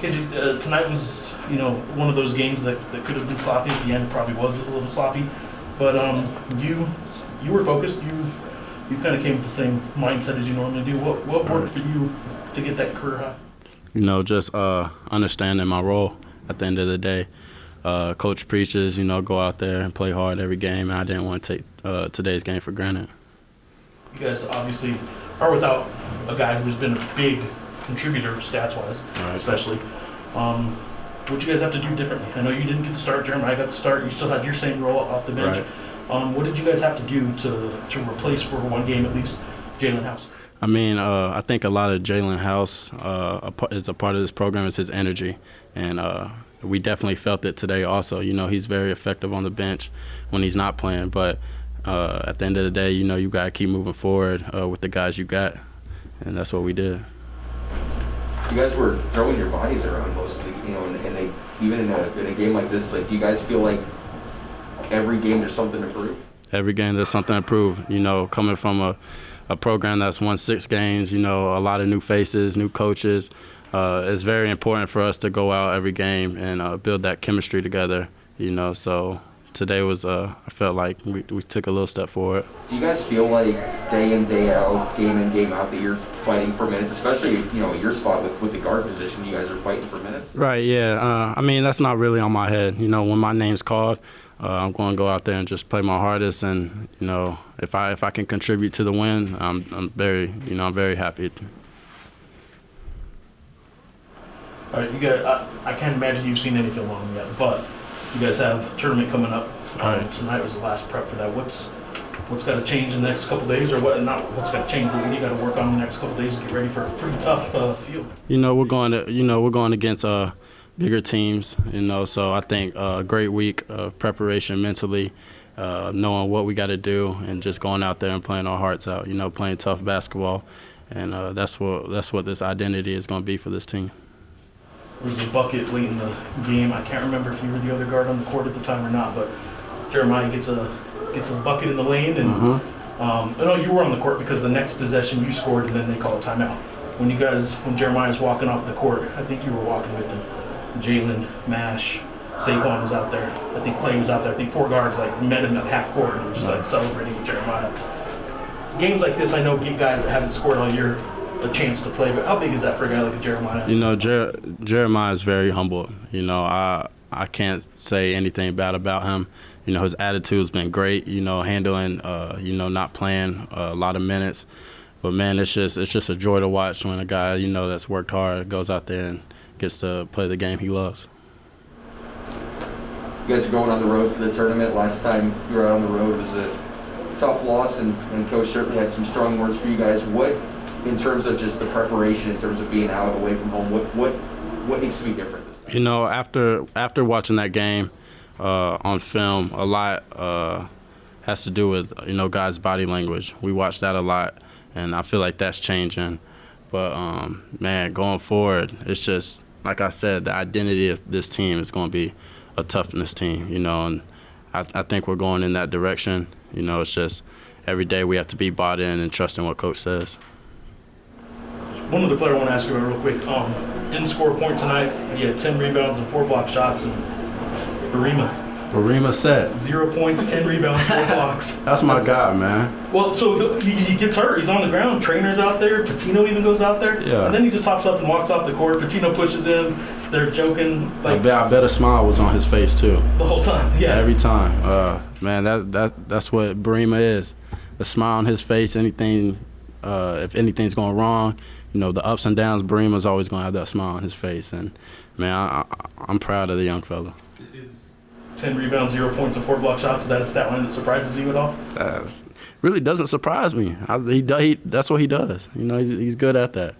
Tonight was, one of those games that could have been sloppy at the end. Probably was a little sloppy, but you were focused. You kind of came with the same mindset as you normally do. What worked for you to get that career high? Just understanding my role at the end of the day. Coach preaches, go out there and play hard every game, and I didn't want to take today's game for granted. You guys obviously are without a guy who's been a big contributor, stats-wise, right, especially. What you guys have to do differently? I know you didn't get the start. Jeremiah got the start. You still had your same role off the bench. Right. What did you guys have to do to replace, for one game at least, Jalen House? I think a lot of Jalen House is a part of this program is his energy, and we definitely felt it today also. He's very effective on the bench when he's not playing, but at the end of the day, you got to keep moving forward with the guys you got, and that's what we did. You guys were throwing your bodies around mostly, and they, even in a game like this, do you guys feel like every game there's something to prove? Every game there's something to prove. Coming from a program that's won 6 games, a lot of new faces, new coaches. It's very important for us to go out every game and build that chemistry together, So today was, I felt like we took a little step forward. Do you guys feel like day in, day out, game in, game out, that you're fighting for minutes, especially, your spot with the guard position, you guys are fighting for minutes? Right, yeah. That's not really on my head. When my name's called, I'm going to go out there and just play my hardest, and, if I can contribute to the win, I'm very happy. All right, you guys, I can't imagine you've seen any film on them yet, but you guys have a tournament coming up. Tonight was the last prep for that. What's got to change in the next couple of days, or not what's got to change, but what do you got to work on in the next couple of days to get ready for a pretty tough field? We're going against bigger teams, so I think a great week of preparation mentally, knowing what we got to do, and just going out there and playing our hearts out, playing tough basketball, and that's what this identity is going to be for this team. There was a bucket late in the game. I can't remember if you were the other guard on the court at the time or not, but Jeremiah gets a bucket in the lane, and I know you were on the court because the next possession you scored, and then they call a timeout. When Jeremiah's walking off the court, I think you were walking with him. Jalen, Mash, Saquon was out there. I think Clay was out there. I think 4 guards met him at half court and were just celebrating with Jeremiah. Games like this, I know, give guys that haven't scored all year a chance to play, but how big is that for a guy like Jeremiah? Jeremiah is very humble. I can't say anything bad about him. His attitude's been great. Handling, not playing a lot of minutes. But man, it's just a joy to watch when a guy that's worked hard goes out there and gets to play the game he loves. You guys are going on the road for the tournament. Last time you were out on the road was a tough loss, and Coach certainly had some strong words for you guys. What, in terms of just the preparation, in terms of being out away from home, what needs to be different this time? After watching that game on film, a lot has to do with guys' body language. We watched that a lot, and I feel like that's changing. But man, going forward, it's just like I said, the identity of this team is going to be a toughness team, and I think we're going in that direction. It's just every day we have to be bought in and trusting what Coach says. One other player I want to ask you about real quick. Didn't score a point tonight. He had 10 rebounds and 4 block shots. And Barima set. 0 points, 10 rebounds, 4 blocks. That's my guy, man. Well, so he gets hurt. He's on the ground. Trainer's out there. Patino even goes out there. Yeah. And then he just hops up and walks off the court. Patino pushes him. They're joking. I bet a smile was on his face too. The whole time. Yeah. Every time. Man, that's what Barima is. A smile on his face. Anything, if anything's going wrong, the ups and downs, Barima's always going to have that smile on his face. And man, I'm proud of the young fella. 10 rebounds, 0 points, and 4 block shots. Is that a stat line that surprises you at all? Really doesn't surprise me. That's what he does. He's good at that.